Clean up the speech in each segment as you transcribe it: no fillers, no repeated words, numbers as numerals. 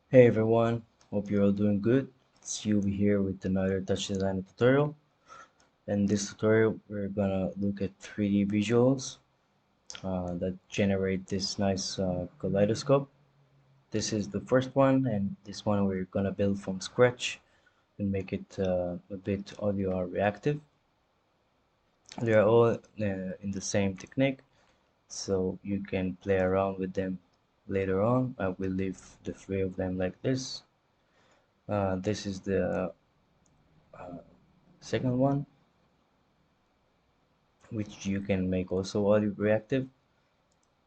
Hey everyone, hope you're all doing good. It's Yubi here with another TouchDesigner tutorial. In this tutorial, we're gonna look at 3D visuals that generate this nice kaleidoscope. This is the first one, and this one we're gonna build from scratch and make it a bit audio reactive. They are all in the same technique, so you can play around with them later on. I will leave the three of them like this. This is the uh, second one, which you can make also audio reactive.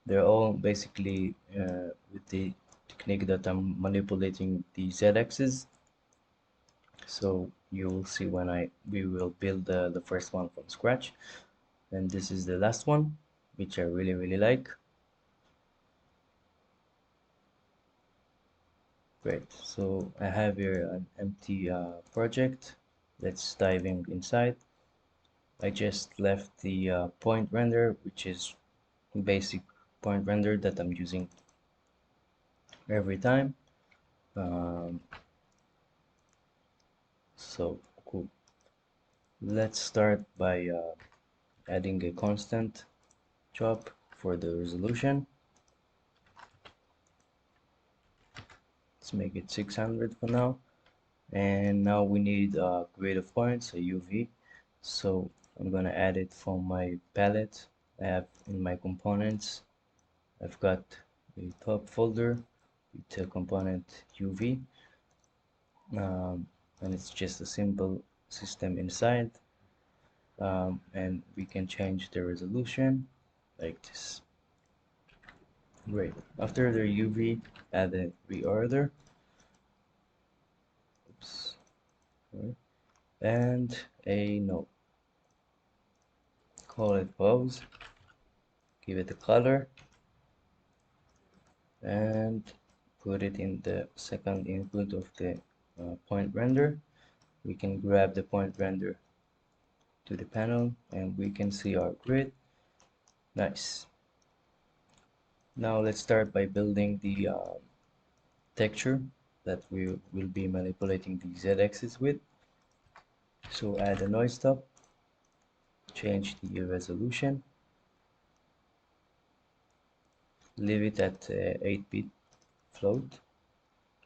They're all basically with the technique that I'm manipulating the z-axis. So you will see when we will build the first one from scratch. And this is the last one, which I really like. Great. So I have here an empty project. Let's dive in inside. I just left the point render, which is basic point render that I'm using every time. Um, so cool. Let's start by adding a constant chop for the resolution. Let's make it 600 for now. And now we need a grid of points, a UV. So I'm gonna add it from my palette. I have in my components, I've got a top folder with the component UV. And it's just a simple system inside. And we can change the resolution like this. Great. After the UV, add a reorder. Oops. Sorry. And a node. Call it pose. Give it a color and put it in the second input of the point render. We can grab the point render to the panel and we can see our grid. Nice. Now let's start by building the texture that we will be manipulating the z-axis with. So add a noise stop, change the resolution, leave it at 8-bit float,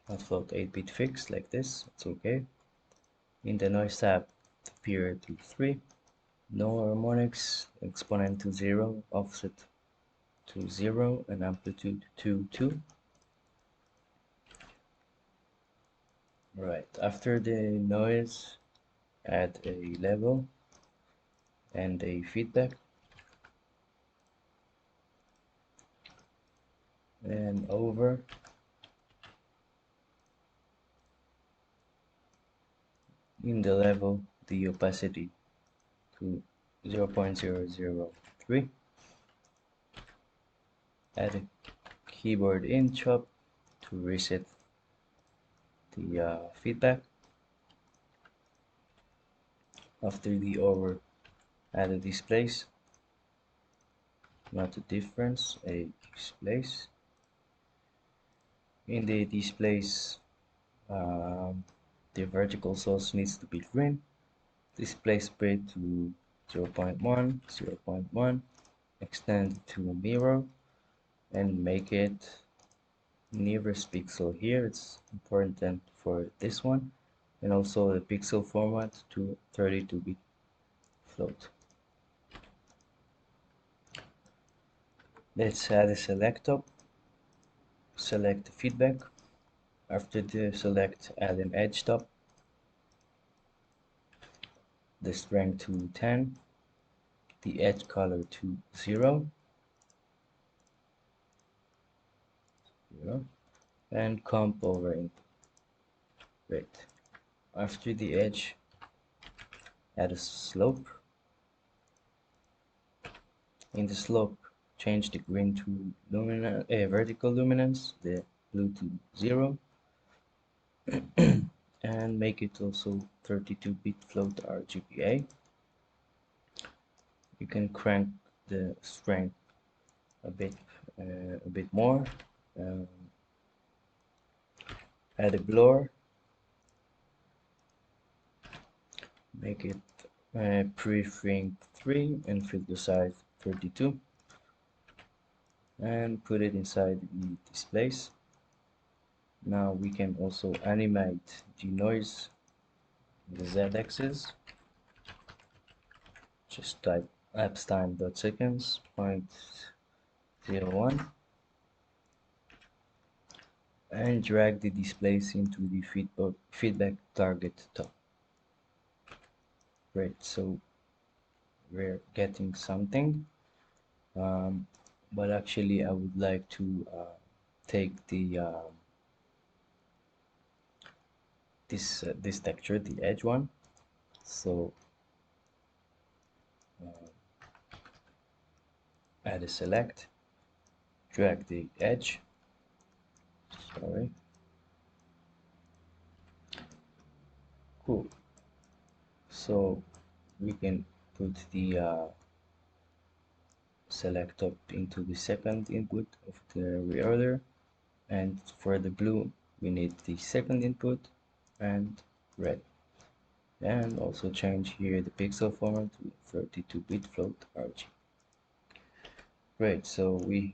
not float, 8-bit fixed like this, it's okay. In the noise tab, period to 3, no harmonics, exponent to 0, offset to 0, and amplitude to 2. Right, after the noise, add a level and a feedback, and over in the level the opacity to 0.003. Add a keyboard in chop to reset the feedback. After the over, add a displace, not a difference, a displace. In the displace, um, the vertical source needs to be green. Display spread to 0.1, 0.1, extend to mirror, and make it nearest pixel here. It's important for this one, and also the pixel format to 32-bit float. Let's add a select top, select the feedback. After the select, add an edge top, the strength to 10, the edge color to 0, 0, and comp over input. Great. After the edge, add a slope. In the slope, change the green to vertical luminance, the blue to 0, and make it also 32-bit float RGBA. You can crank the strength a bit more. Um, add a blur, make it preframe 3 and filter size 32, and put it inside the displays. Now we can also animate the noise in the z-axis. Just type lapse time dot seconds 0.01 and drag the displays into the feedback target top. Great, so we're getting something, but actually I would like to take the this texture, the edge one. So add a select, drag the edge, sorry, cool. So we can put the select up into the second input of the reorder, and for the blue we need the second input and red, and also change here the pixel format to 32-bit float RG. Great, so we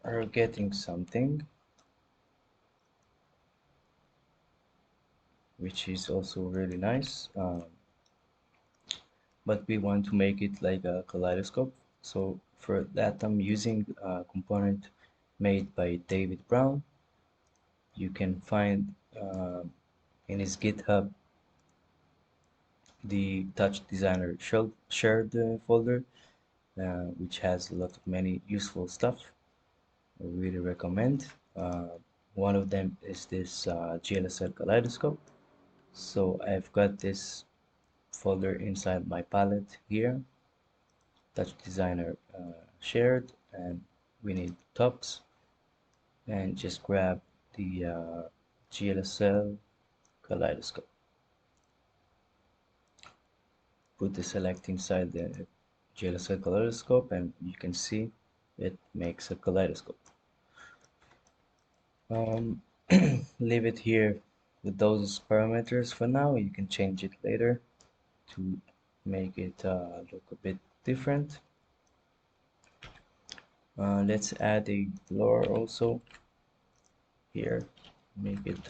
are getting something which is also really nice, but we want to make it like a kaleidoscope. So for that I'm using a component made by David Brown. You can find in his GitHub the TouchDesigner shared folder, which has a lot of many useful stuff. I really recommend. One of them is this GLSL Kaleidoscope. So I've got this folder inside my palette here, TouchDesigner shared, and we need tops, and just grab the GLSL Kaleidoscope. Put the select inside the GLSL Kaleidoscope, and you can see it makes a kaleidoscope. Leave it here with those parameters for now. You can change it later to make it look a bit different. Let's add a blur also here, make it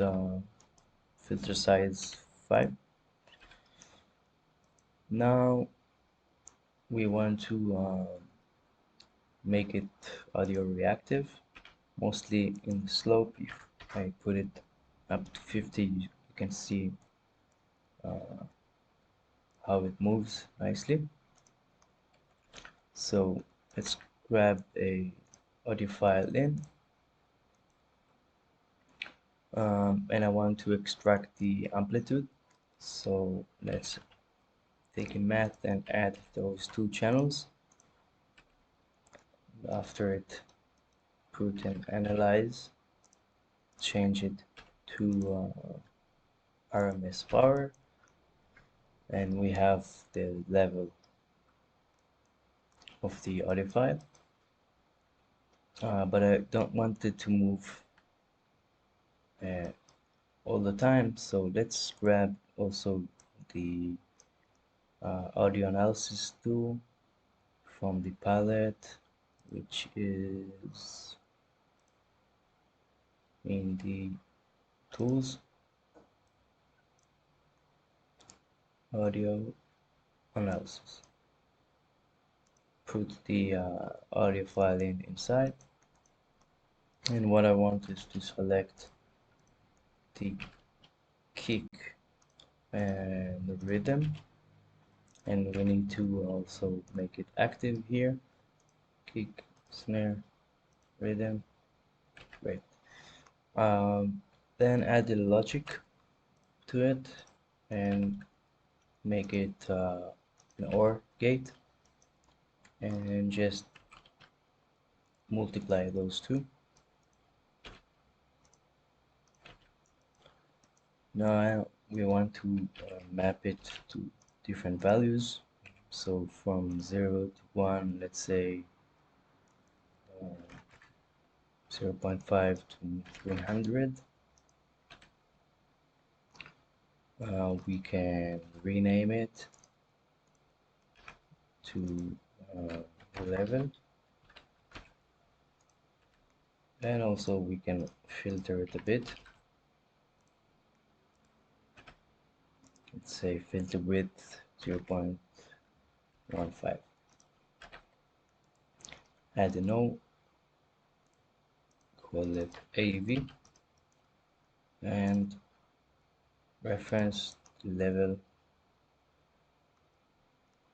filter size 5. Now we want to make it audio reactive, mostly in the slope. If I put it up to 50, you can see how it moves nicely. So let's grab a audio file in, and I want to extract the amplitude. So let's take a math and add those two channels. After it, put and analyze, change it to RMS power, and we have the level of the audio file, but I don't want it to move all the time, so let's grab also the audio analysis tool from the palette, which is in the tools, audio analysis. Put the audio file inside, and what I want is to select the kick and the rhythm, and we need to also make it active here. Kick, snare, rhythm. Great. Then add the logic to it and make it an OR gate, and just multiply those two. Now we want to map it to different values. So from 0 to 1, let's say 0.5 to 300. We can rename it to level, and also we can filter it a bit. Let's say filter width 0.15. Add a node, call it AV, and reference the level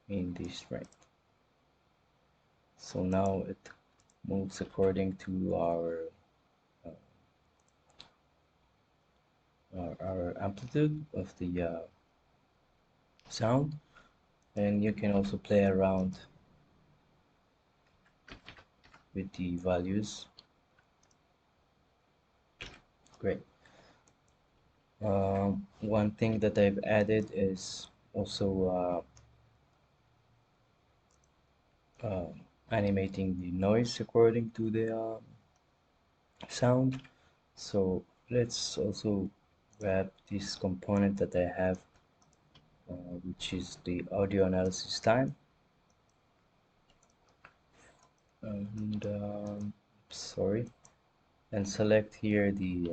in this range. So now it moves according to our amplitude of the sound, and you can also play around with the values. Great. One thing that I've added is also animating the noise according to the sound. So let's also grab this component that I have, which is the audio analysis time, and sorry, and select here the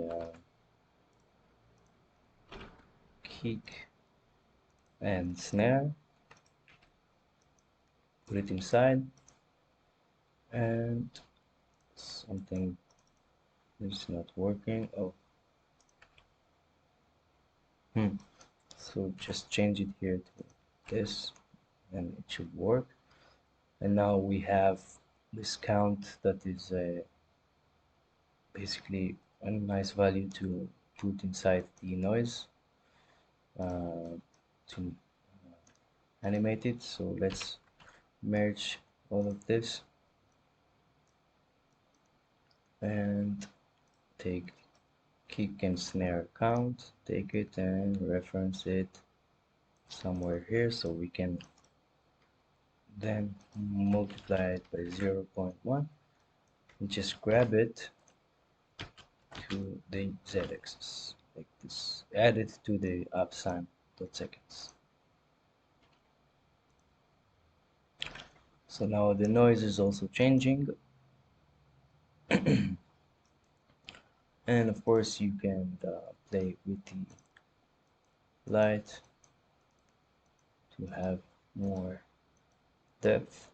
kick and snare, put it inside, and something is not working. Oh, so just change it here to this, and it should work. And now we have this count that is basically a nice value to put inside the noise to animate it. So let's merge all of this and take kick and snare count, take it and reference it somewhere here, so we can then multiply it by 0.1 and just grab it to the z-axis like this, add it to the upsign dot seconds. So now the noise is also changing, and of course you can play with the light to have more depth.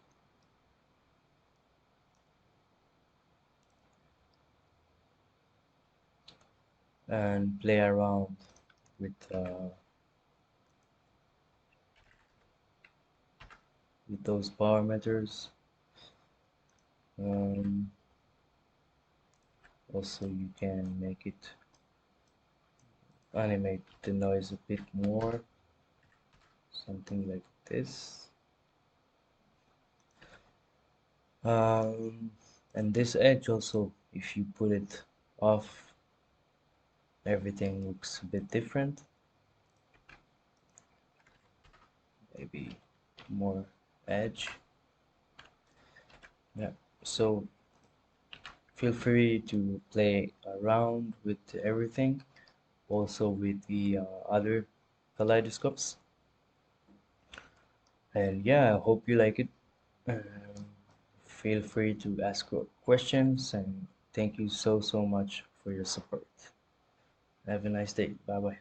And play around with those parameters. Also you can make it animate the noise a bit more, something like this. And this edge also, if you put it off, everything looks a bit different. Maybe more edge. Yeah, so feel free to play around with everything, also with the other kaleidoscopes. And yeah, I hope you like it. Um, Feel free to ask questions, and thank you so much for your support. Have a nice day. Bye bye.